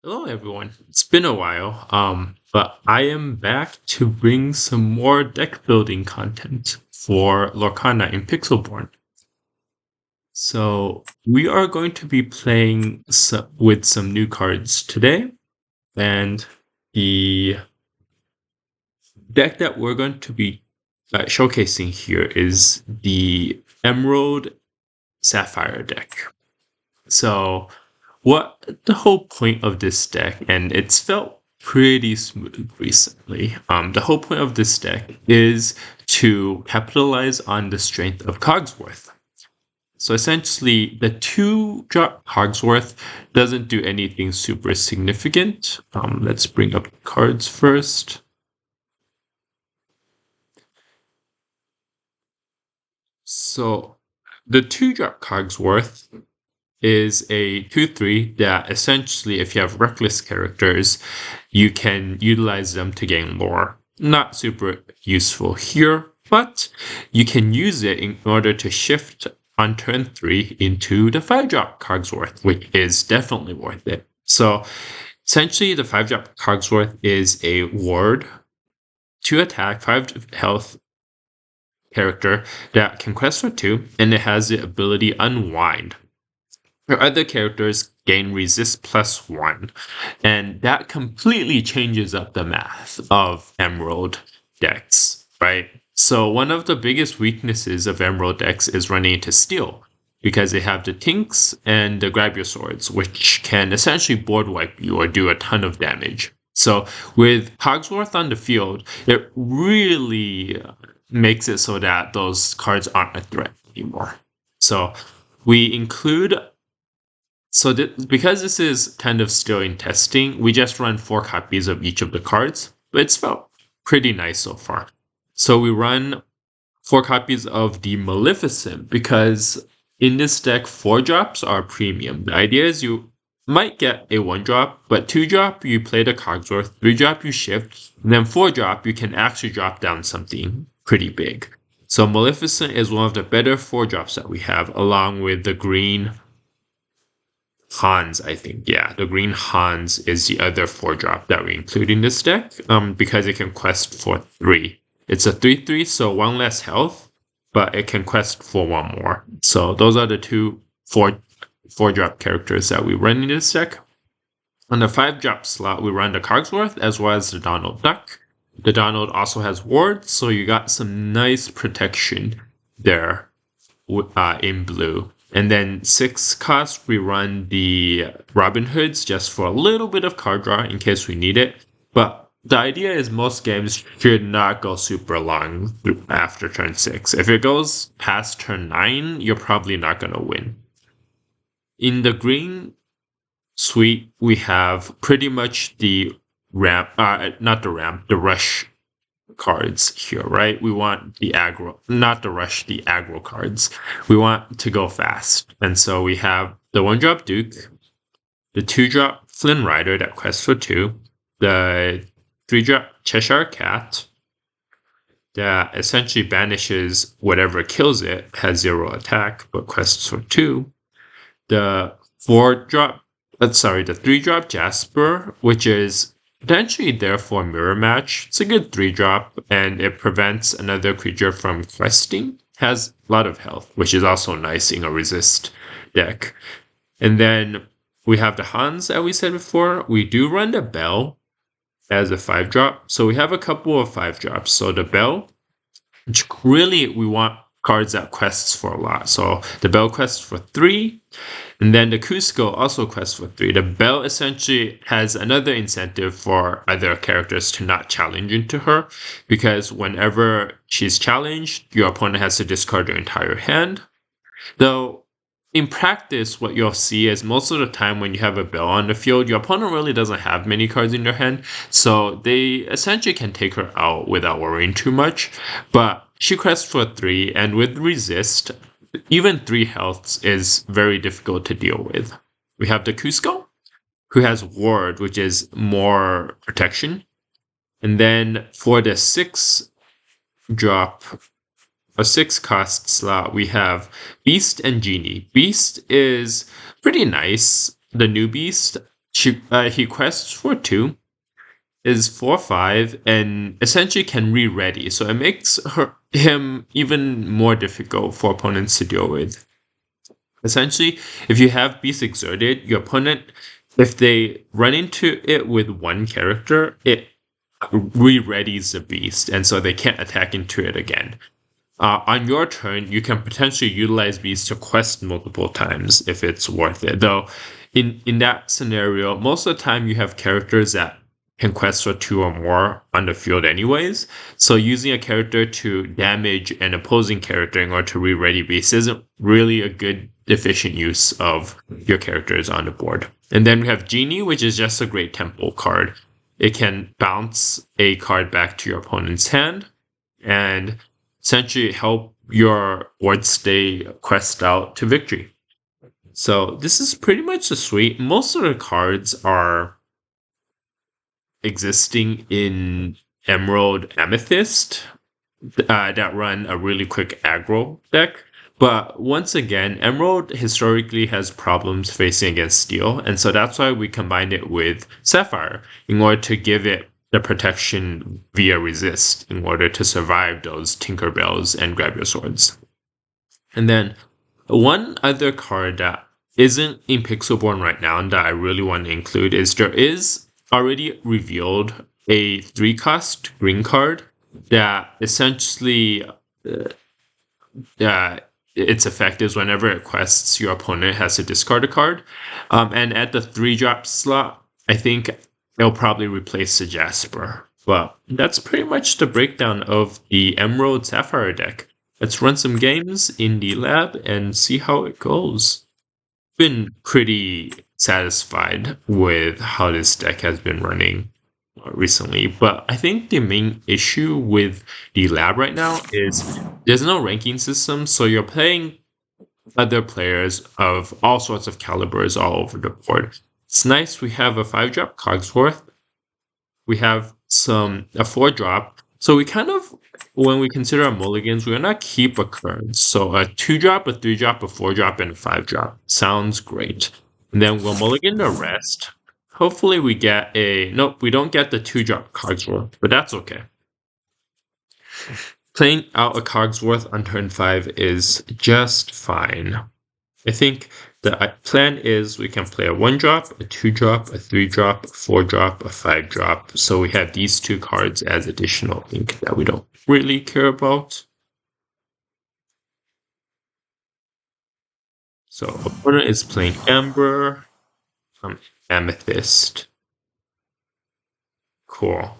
Hello, everyone. It's been a while, but I am back to bring some more deck building content for Lorcana in Pixelborn. So we are going to be playing with some new cards today, and the deck that we're going to be showcasing here is the Emerald Sapphire deck. So what the whole point of this deck, and it's felt pretty smooth recently. The whole point of this deck is to capitalize on the strength of Cogsworth. So essentially, the 2-drop Cogsworth doesn't do anything super significant. Let's bring up the cards first. So the 2-drop Cogsworth is a 2/3 that essentially, if you have reckless characters, you can utilize them to gain lore. Not super useful here, but you can use it in order to shift on turn 3 into the 5-drop Cogsworth, which is definitely worth it. So essentially, the 5-drop Cogsworth is a ward to attack 5 health character that can quest for 2, and it has the ability Unwind. Your other characters gain resist +1, and that completely changes up the math of Emerald decks, right? So one of the biggest weaknesses of Emerald decks is running into Steel, because they have the Tinks and the Grab Your Swords, which can essentially board wipe you or do a ton of damage. So with Cogsworth on the field, it really makes it so that those cards aren't a threat anymore. So we include because this is kind of still in testing, we just run 4 copies of each of the cards, but it's felt pretty nice so far. So we run 4 copies of the Maleficent because in this deck, 4 drops are premium. The idea is you might get a 1 drop, but 2 drop you play the Cogsworth, 3 drop you shift, and then 4 drop you can actually drop down something pretty big. So Maleficent is one of the better 4 drops that we have, along with the green Hans, I think. Yeah, the green Hans is the other 4-drop that we include in this deck because it can quest for 3. It's a 3/3, so 1 less health, but it can quest for 1 more. So those are the 2 4-drop characters that we run in this deck. On the 5-drop slot, we run the Cogsworth as well as the Donald Duck. The Donald also has wards, so you got some nice protection there in blue. And then 6 cost, we run the Robin Hoods just for a little bit of card draw in case we need it. But the idea is most games should not go super long after turn 6. If it goes past turn 9, you're probably not going to win. In the green suite, we have pretty much the the rush cards here, right? We want the aggro, not the rush, the aggro cards. We want to go fast. And so we have the 1-drop Duke, the 2-drop Flynn Rider that quests for 2, the 3-drop Cheshire Cat that essentially banishes whatever kills it, has 0 attack, but quests for 2, the 3-drop Jasper, which is potentially there for Mirror Match. It's a good 3-drop, and it prevents another creature from questing. Has a lot of health, which is also nice in a resist deck. And then we have the Hans that we said before. We do run the Bell as a 5-drop. So we have a couple of 5-drops. So the Bell, which really we want cards that quests for a lot. So the Bell quests for 3, and then the Cusco also quests for 3. The Bell essentially has another incentive for other characters to not challenge into her, because whenever she's challenged, your opponent has to discard your entire hand. Though in practice, what you'll see is most of the time when you have a Bell on the field, your opponent really doesn't have many cards in their hand, so they essentially can take her out without worrying too much. But she quests for 3, and with resist, even 3 healths is very difficult to deal with. We have the Cusco, who has ward, which is more protection. And then for the 6-drop, a 6-cost slot, we have Beast and Genie. Beast is pretty nice, the new Beast. He quests for 2, is 4/5, and essentially can re-ready, so it makes him even more difficult for opponents to deal with. Essentially, if you have Beast Exerted, your opponent, if they run into it with one character, it re-readies the beast, and so they can't attack into it again. On your turn, you can potentially utilize beast to quest multiple times if it's worth it. Though, in that scenario, most of the time you have characters that can quest for 2 or more on the field anyways. So using a character to damage an opposing character in order to re-ready beast isn't really a good efficient use of your characters on the board. And then we have Genie, which is just a great temple card. It can bounce a card back to your opponent's hand and essentially help your board stay quest out to victory. So this is pretty much the suite. Most of the cards are existing in Emerald Amethyst that run a really quick aggro deck. But once again, Emerald historically has problems facing against Steel, and so that's why we combined it with Sapphire in order to give it the protection via resist in order to survive those Tinkerbells and Grab Your Swords. And then one other card that isn't in Pixelborn right now and that I really want to include is there is already revealed a 3-cost green card that essentially its effect is whenever it quests, your opponent has to discard a card. And at the 3-drop slot, I think it'll probably replace the Jasper. But that's pretty much the breakdown of the Emerald Sapphire deck. Let's run some games in the lab and see how it goes. Been pretty satisfied with how this deck has been running recently, but I think the main issue with the lab right now is there's no ranking system, so you're playing other players of all sorts of calibers all over the board. It's nice we have a 5-drop Cogsworth, we have a 4-drop, so we kind of, when we consider our mulligans, we're gonna keep a current. So a 2-drop, a 3-drop, a 4-drop, and a 5-drop. Sounds great. And then we'll mulligan the rest. Hopefully we get nope, we don't get the 2-drop Cogsworth, but that's okay. Playing out a Cogsworth on turn 5 is just fine. I think the plan is we can play a 1-drop, a 2-drop, a 3-drop, a 4-drop, a 5-drop. So we have these 2 cards as additional ink that we don't really care about. So opponent is playing Amber, Amethyst. Cool.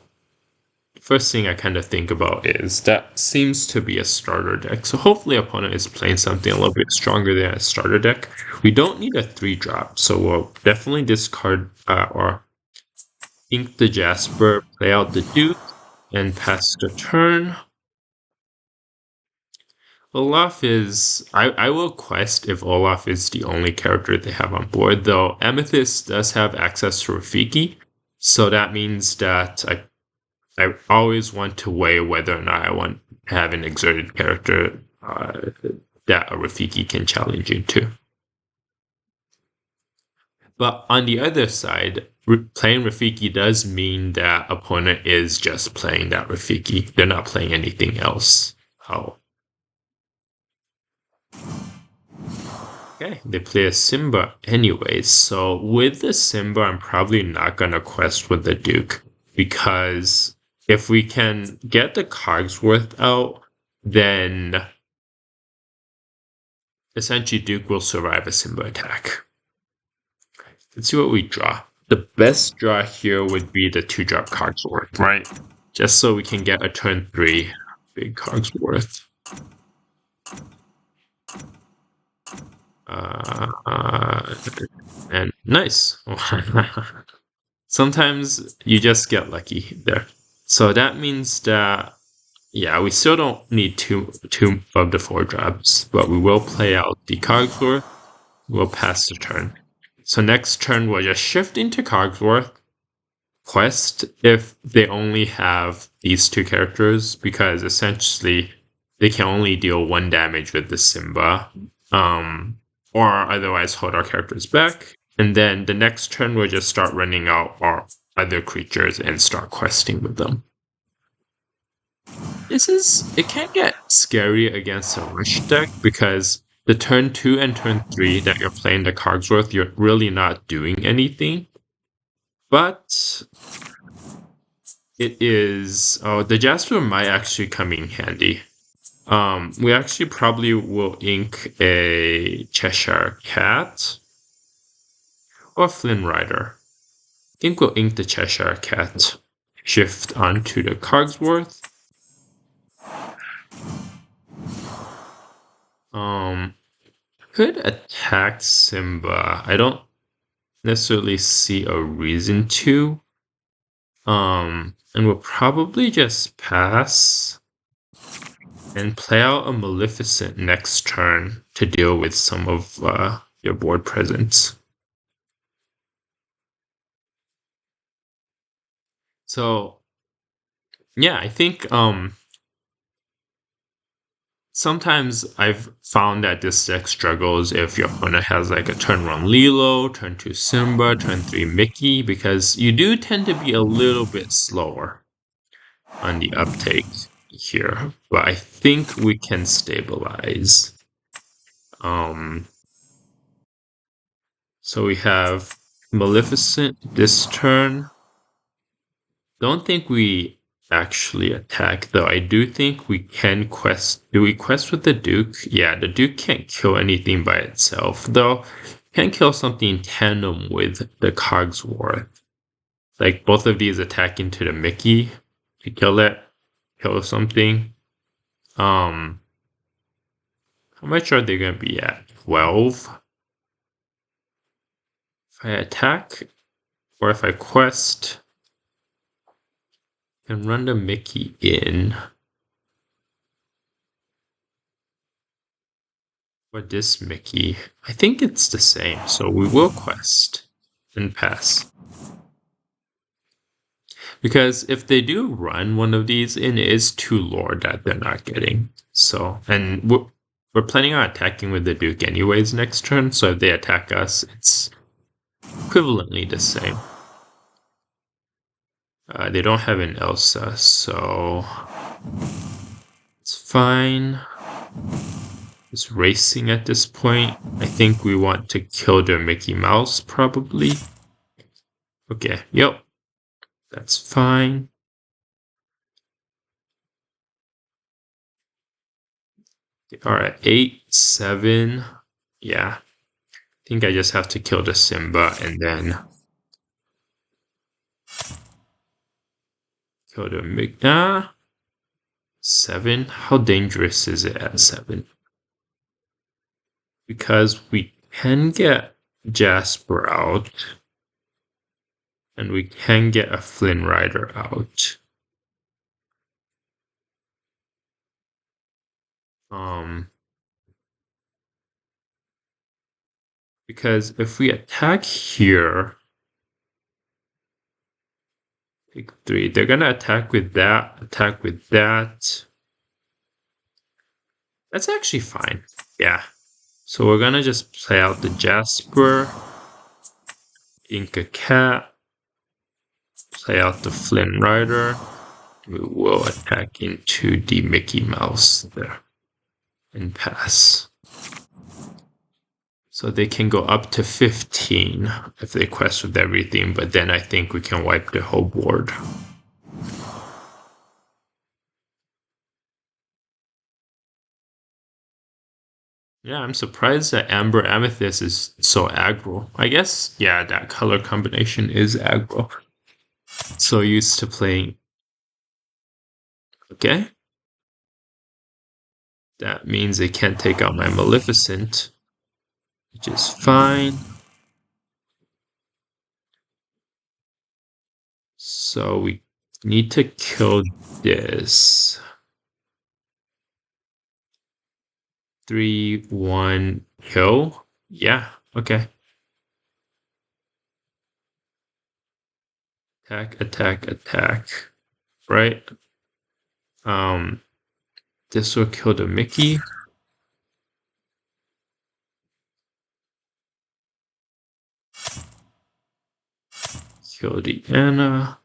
First thing I kind of think about is that seems to be a starter deck. So hopefully opponent is playing something a little bit stronger than a starter deck. We don't need a 3-drop, so we'll definitely discard or ink the Jasper, play out the Duke, and pass the turn. Olaf is... I will quest if Olaf is the only character they have on board, though Amethyst does have access to Rafiki, so that means that I always want to weigh whether or not I want to have an exerted character that a Rafiki can challenge into. But on the other side, playing Rafiki does mean that opponent is just playing that Rafiki. They're not playing anything else. Oh. Okay, they play a Simba anyways. So with the Simba, I'm probably not going to quest with the Duke because if we can get the Cogsworth out, then essentially Duke will survive a Simba attack. Let's see what we draw. The best draw here would be the 2-drop Cogsworth, right? Just so we can get a turn 3 big Cogsworth. And nice. Sometimes you just get lucky there. So that means that, yeah, we still don't need two of the 4-drops, but we will play out the Cogsworth. We'll pass the turn. So next turn, we'll just shift into Cogsworth. Quest if they only have these 2 characters, because essentially they can only deal 1 damage with the Simba. Or otherwise hold our characters back. And then the next turn, we'll just start running out our other creatures and start questing with them. It can get scary against a rush deck because the turn 2 and turn 3 that you're playing the Cogsworth, you're really not doing anything. But it is, the Jasper might actually come in handy. We actually probably will ink a Cheshire Cat or Flynn Rider. I think we'll ink the Cheshire Cat. Shift onto the Cogsworth. Could attack Simba. I don't necessarily see a reason to. And we'll probably just pass and play out a Maleficent next turn to deal with some of your board presence. So, yeah, I think sometimes I've found that this deck struggles if your opponent has like a turn 1 Lilo, turn 2 Simba, turn 3 Mickey, because you do tend to be a little bit slower on the uptake here. But I think we can stabilize. So we have Maleficent this turn. Don't think we actually attack, though. I do think we can quest. Do we quest with the Duke? Yeah, the Duke can't kill anything by itself, though. Can kill something in tandem with the Cogsworth. Like both of these attack into the Mickey to kill it, kill something. How much are they gonna be at? 12? If I attack, or if I quest, and run the Mickey in. Or this Mickey. I think it's the same, so we will quest and pass. Because if they do run one of these in, it is 2 lore that they're not getting. So, and we're planning on attacking with the Duke anyways next turn, so if they attack us, it's equivalently the same. They don't have an Elsa, so it's fine. It's racing at this point. I think we want to kill the Mickey Mouse, probably. Okay, yep. That's fine. Alright, 8, 7. Yeah. I think I just have to kill the Simba and then kill the Mickey. 7? How dangerous is it at 7? Because we can get Jasper out. And we can get a Flynn Rider out. Because if we attack here, pick 3, they're gonna attack with that, attack with that. That's actually fine. Yeah. So we're gonna just play out the Jasper, ink a cat, play out the Flynn Rider. We will attack into the Mickey Mouse there and pass. So they can go up to 15 if they quest with everything, but then I think we can wipe the whole board. Yeah, I'm surprised that Amber Amethyst is so aggro. I guess, yeah, that color combination is aggro. So used to playing. Okay. That means they can't take out my Maleficent, which is fine. So we need to kill this. 3, 1, kill? Yeah, okay. Attack, attack, attack. Right? This will kill the Mickey. kill the Anna.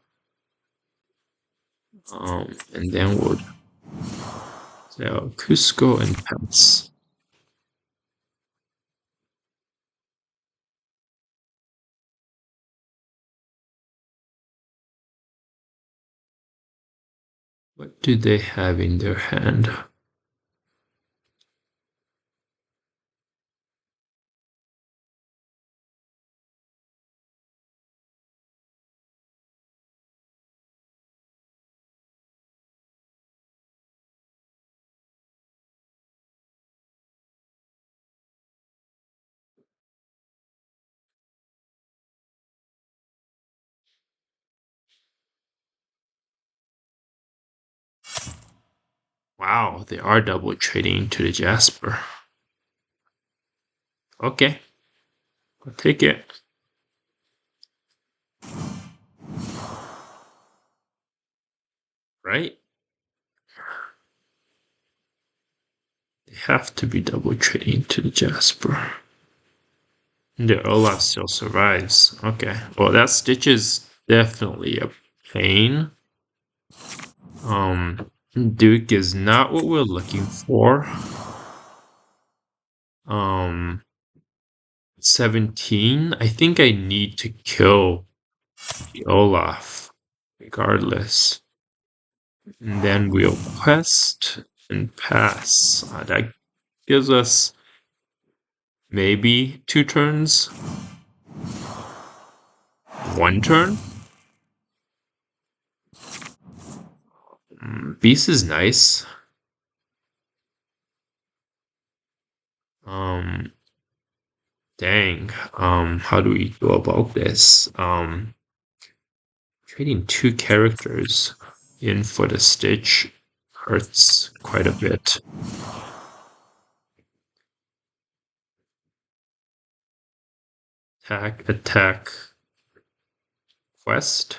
And then we'll sell Cusco and pass. What do they have in their hand? Wow, they are double trading to the Jasper. Okay, I'll take it. Right? They have to be double trading to the Jasper. The Olaf still survives. Okay, well that Stitch is definitely a pain. Duke is not what we're looking for. 17. I think I need to kill the Olaf, regardless. And then we'll quest and pass. That gives us maybe 2 turns. 1 turn. Beast is nice. Dang. How do we go about this? Trading 2 characters in for the Stitch hurts quite a bit. Attack, quest.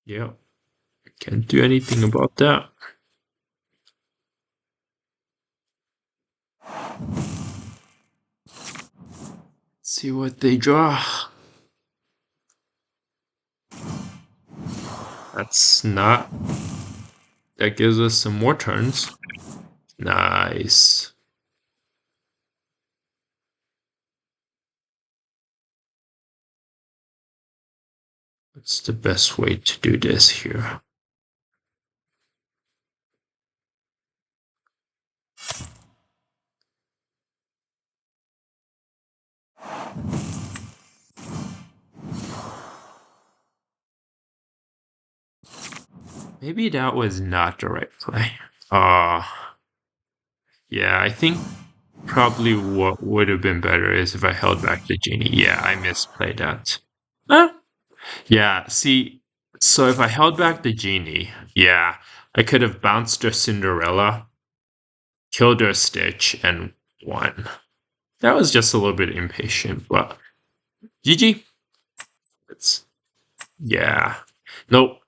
Yeah, can't do anything about that. See what they draw. That's not. That gives us some more turns. Nice. What's the best way to do this here? Maybe that was not the right play. Yeah, I think probably what would have been better is if I held back the genie. Yeah, I misplayed that. Yeah, see, so if I held back the genie, yeah, I could have bounced her Cinderella, killed her Stitch, and won. That was just a little bit impatient, but GG. It's yeah. Nope.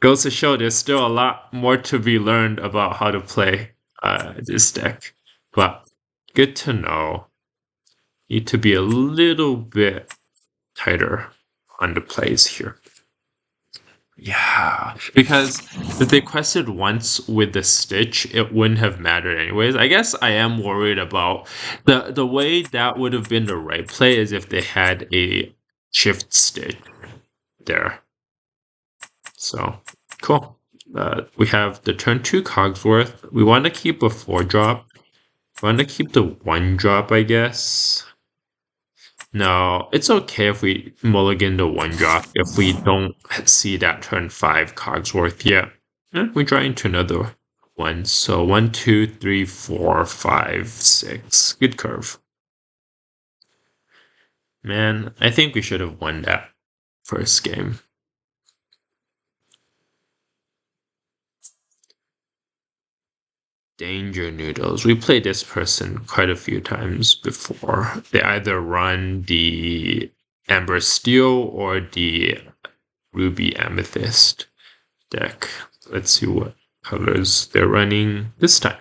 Goes to show there's still a lot more to be learned about how to play this deck. But good to know. Need to be a little bit tighter on the plays here. Yeah, because if they quested once with the Stitch, it wouldn't have mattered anyways. I guess I am worried about the way that would have been the right play is if they had a shift Stitch there. So cool. We have the turn 2 Cogsworth. We want to keep a 4-drop. We want to keep the 1-drop, I guess. No, it's okay if we mulligan the 1-drop if we don't see that turn 5 Cogsworth yet. We draw into another one. So 1, 2, 3, 4, 5, 6. Good curve. Man, I think we should have won that first game. Danger Noodles. We played this person quite a few times before. They either run the Amber Steel or the Ruby Amethyst deck. Let's see what colors they're running this time.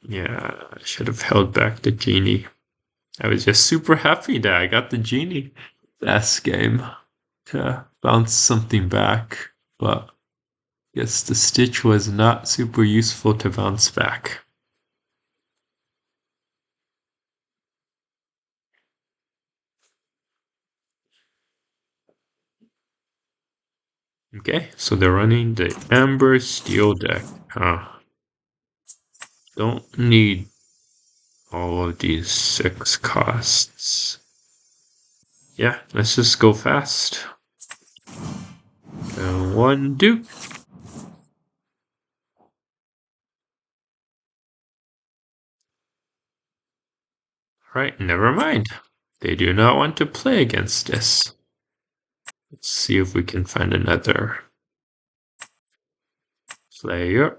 Yeah, I should have held back the genie. I was just super happy that I got the genie last game to bounce something back, but yes, the stitch was not super useful to bounce back. Okay, so they're running the Amber Steel deck. Don't need all of these 6 costs. Yeah, let's just go fast. And 1 Duke. Right, never mind. They do not want to play against this. Let's see if we can find another player.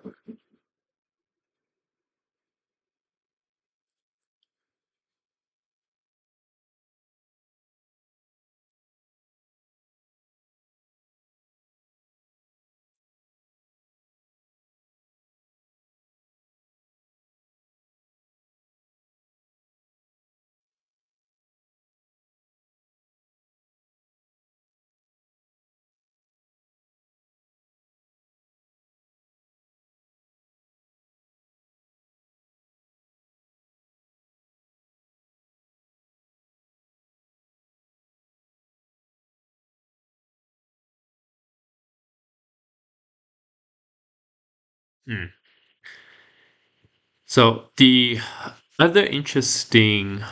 Hmm. So the other interesting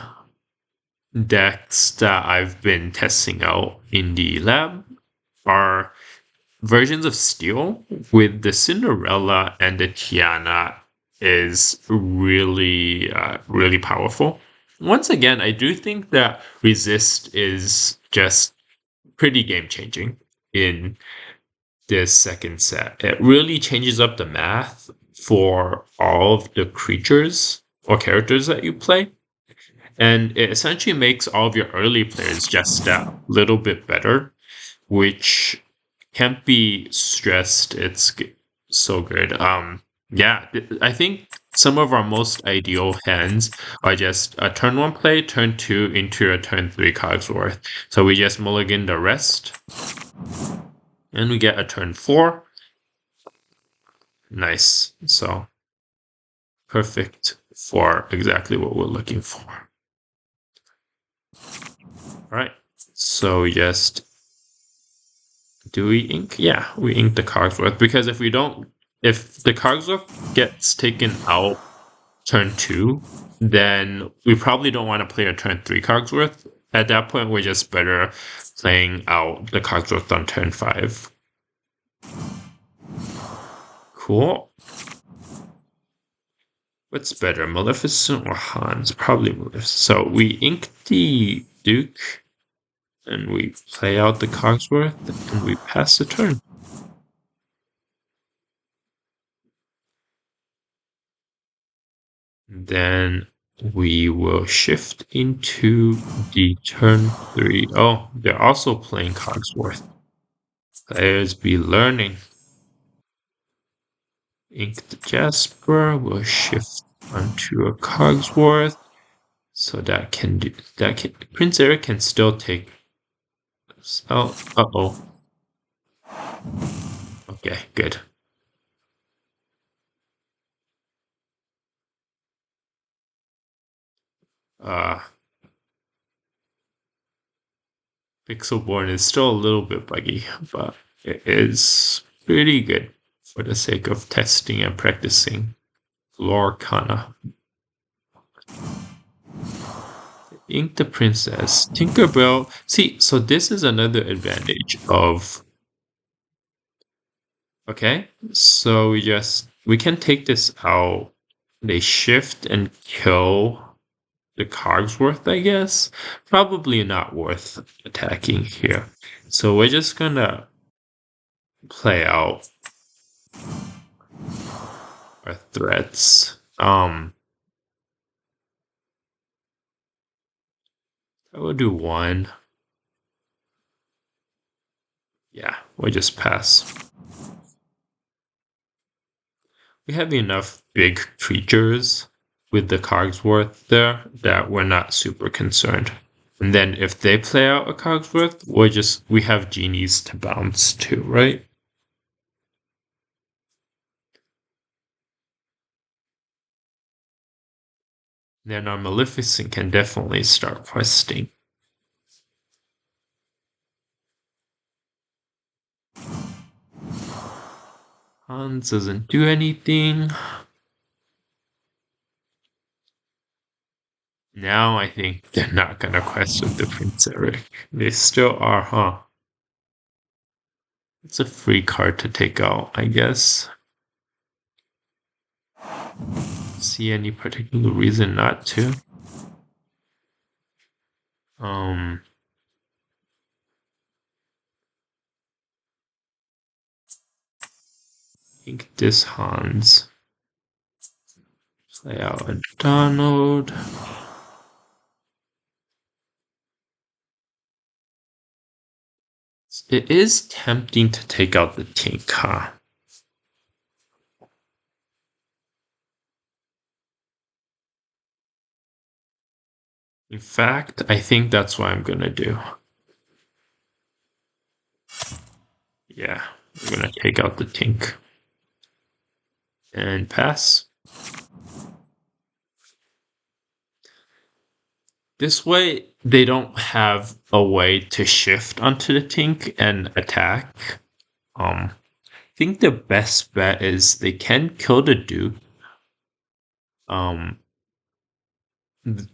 decks that I've been testing out in the lab are versions of Steel with the Cinderella and the Tiana is really powerful. Once again, I do think that Resist is just pretty game changing in this second set. It really changes up the math for all of the creatures or characters that you play. And it essentially makes all of your early players just that little bit better, which can't be stressed. So good. Yeah, I think some of our most ideal hands are just a turn 1 play, turn 2 into a turn 3 Cogsworth. So we just mulligan the rest, and we get a turn 4. Nice. So perfect for exactly what we're looking for. All right. So we just do we ink? Yeah, we ink the Cogsworth because if the Cogsworth gets taken out turn 2, then we probably don't want to play a turn 3 Cogsworth. At that point, we're just better playing out the Cogsworth on turn 5. Cool. What's better, Maleficent or Hans? Probably Maleficent. So we ink the Duke, and we play out the Cogsworth, and we pass the turn. Then we will shift into the turn 3. Oh, they're also playing Cogsworth. Players be learning. Ink the Jasper will shift onto a Cogsworth. So that can do that. Prince Eric can still take. Oh, uh-oh. Okay, good. Uh, Pixelborn is still a little bit buggy, but it is pretty good for the sake of testing and practicing. Lorcana. Ink the Princess. Tinkerbell. See, so this is another advantage of. Okay, so we can take this out. They shift and kill the Cogsworth, I guess. Probably not worth attacking here. So we're just gonna play out our threats. I will do 1. We'll just pass. We have enough big creatures with the Cogsworth there that we're not super concerned. And then if they play out a Cogsworth, we have genies to bounce too, right? Then our Maleficent can definitely start questing. Hans doesn't do anything. Now I think they're not gonna quest with the Prince Eric. They still are, huh? It's a free card to take out, I guess. See any particular reason not to? I think this Hans. Play out a Donald. It is tempting to take out the Tink, huh? In fact, I think that's what I'm gonna do. Yeah, we're gonna take out the Tink. And pass. This way, they don't have a way to shift onto the Tink and attack. I think the best bet is they can kill the Duke.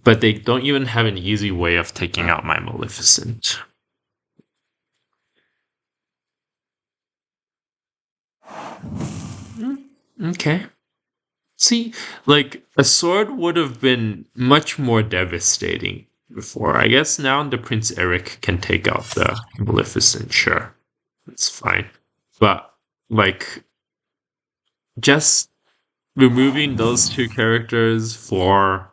But they don't even have an easy way of taking out my Maleficent. Okay. See, like, a sword would have been much more devastating before. I guess now the Prince Eric can take out the Maleficent, sure. That's fine. But, like, just removing those two characters for...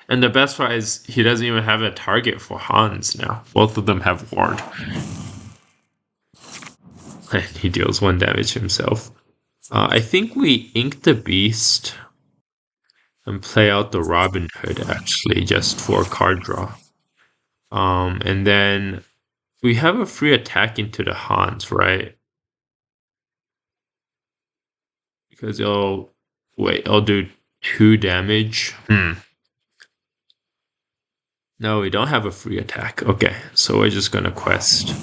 And the best part is he doesn't even have a target for Hans now. Both of them have Ward. And he deals 1 damage himself. I think we ink the Beast and play out the Robin Hood, actually, just for card draw. And then we have a free attack into the Hans, right? Because it'll do 2 damage. No, we don't have a free attack. Okay, so we're just gonna quest.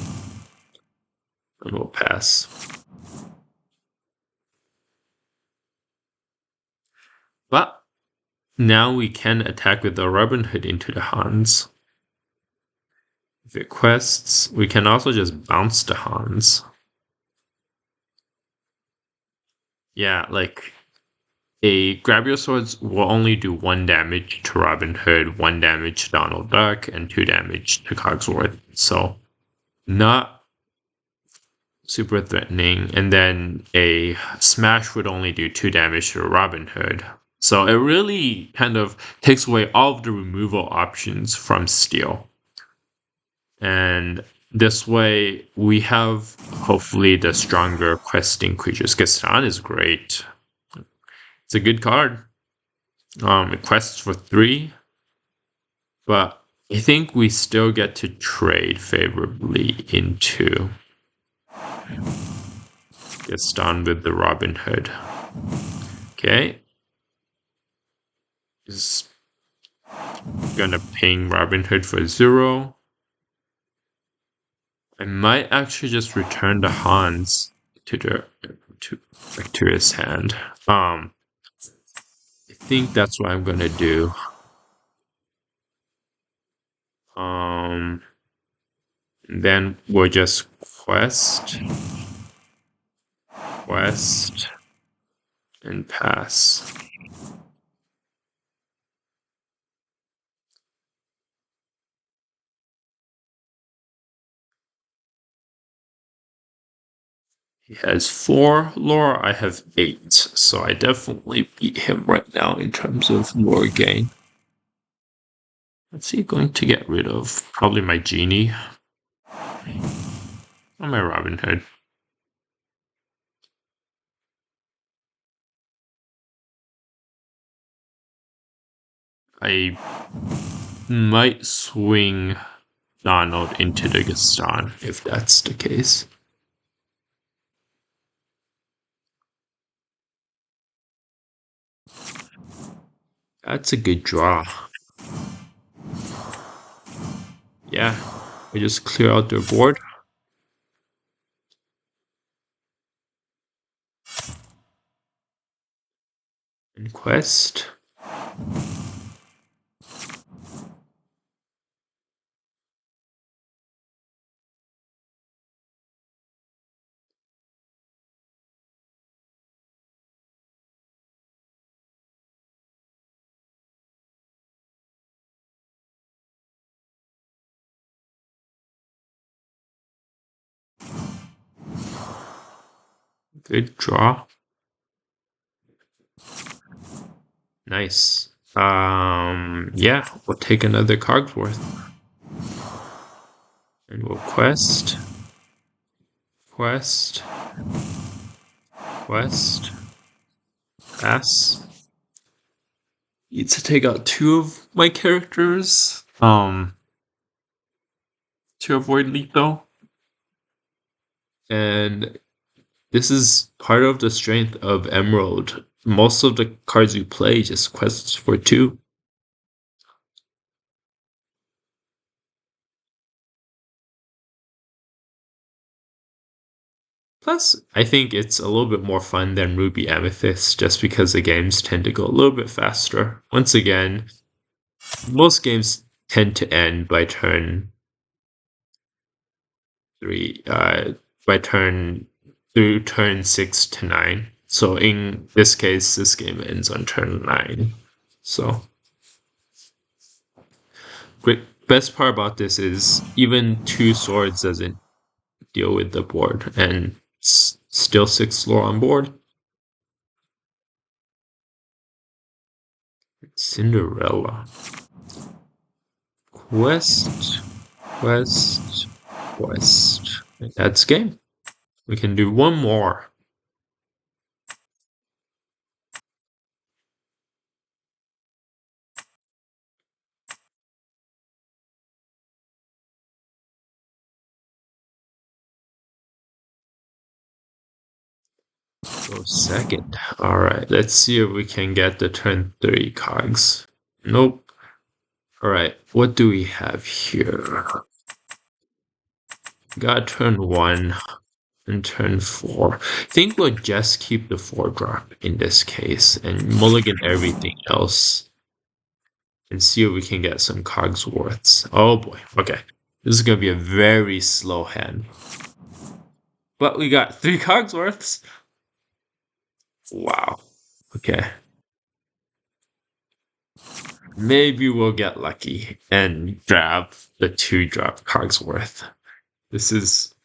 And we'll pass. But now we can attack with the Robin Hood into the Hans. If it quests, we can also just bounce the Hans. Yeah, like a Grab Your Swords will only do 1 damage to Robin Hood, 1 damage to Donald Duck, and 2 damage to Cogsworth. So not super threatening. And then a Smash would only do 2 damage to Robin Hood. So it really kind of takes away all of the removal options from Steel. And this way, we have hopefully the stronger questing creatures. Gaston is great. It's a good card. It quests for 3. But I think we still get to trade favorably into Gaston with the Robin Hood. Okay. Is gonna ping Robin Hood for 0. I might actually just return the Hans to his hand. I think that's what I'm gonna do. Then we'll just quest, and pass. He has 4 lore, I have 8, so I definitely beat him right now in terms of lore gain. What's he going to get rid of? Probably my genie. On my Robin Hood. I might swing Donald into the Gaston if that's the case. That's a good draw. Yeah, I just clear out their board. And quest. Good draw. Nice. Yeah, we'll take another Cogsworth. And we'll quest. Quest. Quest. Pass. Need to take out 2 of my characters. To avoid lethal. And this is part of the strength of Emerald. Most of the cards you play just quests for 2. Plus, I think it's a little bit more fun than Ruby Amethyst just because the games tend to go a little bit faster. Once again, most games tend to end by turn 3, by turn through turn 6 to 9. So in this case, this game ends on turn 9. So, great. Best part about this is even 2 swords doesn't deal with the board, and still 6 lore on board. Cinderella. Quest. That's game. We can do one more. Go second. Alright, let's see if we can get the turn 3 cogs. Nope. Alright, what do we have here? Got turn 1 and turn 4. I think we'll just keep the 4 drop in this case and mulligan everything else. And see if we can get some Cogsworths. Oh boy, okay. This is gonna be a very slow hand. But we got 3 Cogsworths. Wow. Okay. Maybe we'll get lucky and grab the 2-drop Cogsworth. This is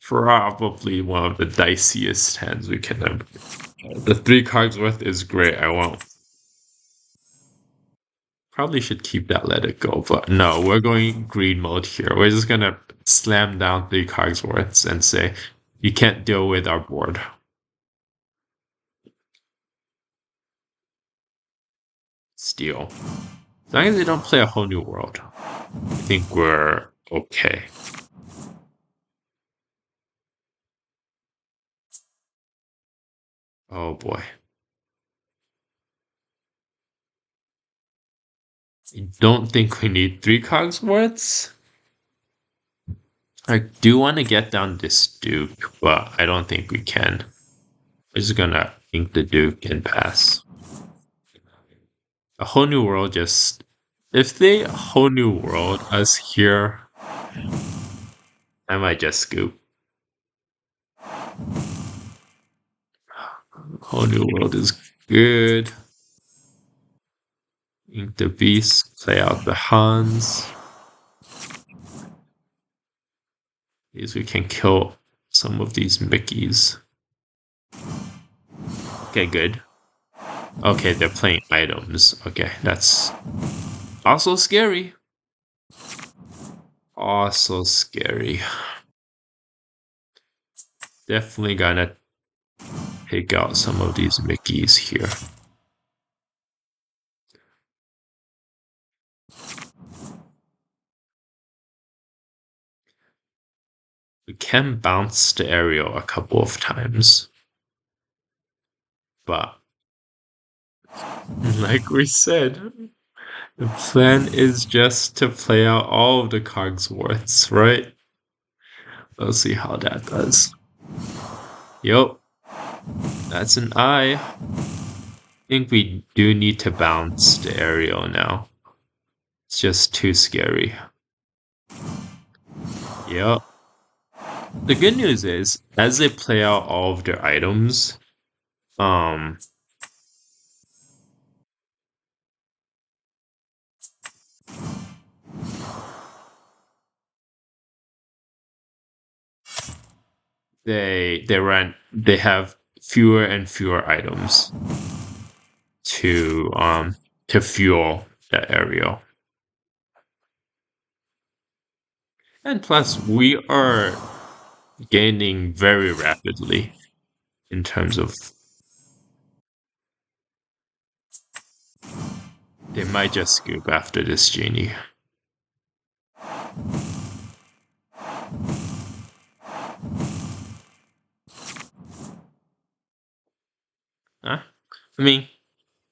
probably one of the diciest hands we can have. The 3 Cogsworth is great. I won't. Probably should keep that, let it go, but no, we're going green mode here. We're just gonna slam down 3 Cogsworths and say, you can't deal with our board. Steal. As long as they don't play a whole new world, I think we're okay. Oh boy. I don't think we need 3 Cogsworths. I do want to get down this Duke, but I don't think we can. We're just gonna ink the Duke and pass. A whole new world just... If they whole new world us here, I might just scoop. Whole new world is good. Ink the Beast, play out the Hans. These we can kill some of these Mickeys. Okay, good. Okay, they're playing items. Okay, that's also scary. Also scary. Definitely gonna take out some of these Mickeys here. We can bounce the aerial a couple of times. But like we said, the plan is just to play out all of the Cogsworths, right? Let's see how that does. Yup. That's an eye. I think we do need to bounce the aerial now. It's just too scary. Yup. The good news is, as they play out all of their items, they have fewer and fewer items to fuel that aerial. And plus, we are gaining very rapidly in terms of. They might just scoop after this genie. Huh? I mean,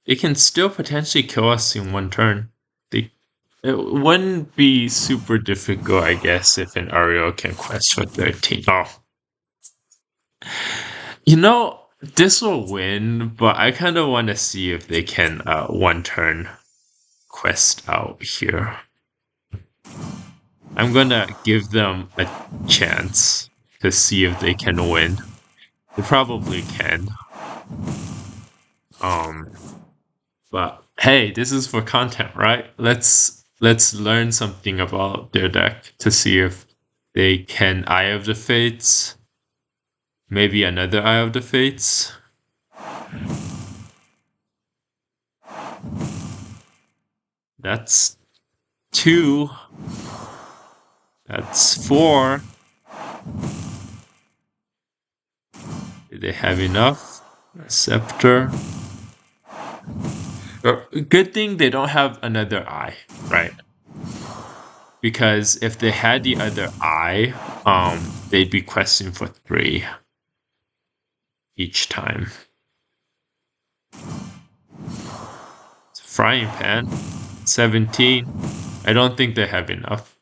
it can still potentially kill us in one turn. It wouldn't be super difficult, I guess, if an Ariel can quest for 13. Oh. You know, this will win, but I kind of want to see if they can one turn quest out here. I'm gonna give them a chance to see if they can win. They probably can. But hey, this is for content, right? Let's learn something about their deck to see if they can Eye of the Fates. Maybe another Eye of the Fates. That's 2. That's 4. Do they have enough? Scepter. Good thing they don't have another eye, right? Because if they had the other eye, they'd be questing for 3 each time. It's a frying pan. 17. I don't think they have enough.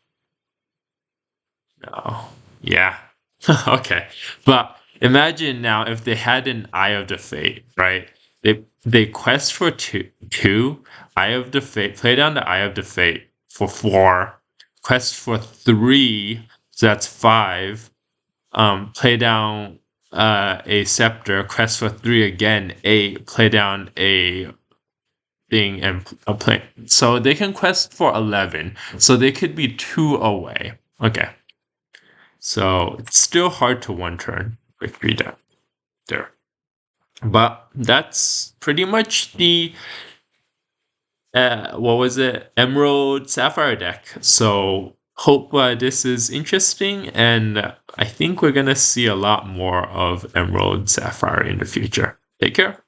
No. Yeah. Okay. But imagine now if they had an Eye of the Fate, right? They quest for two Eye of the Fate, play down the Eye of the Fate for 4, quest for 3, so that's 5. Play down a scepter, quest for 3 again, 8, play down a thing and a play. So they can quest for 11. So they could be 2 away. Okay. So it's still hard to one turn victory there. But that's pretty much the what was it? Emerald Sapphire deck. So hope this is interesting, and I think we're gonna see a lot more of Emerald Sapphire in the future. Take care.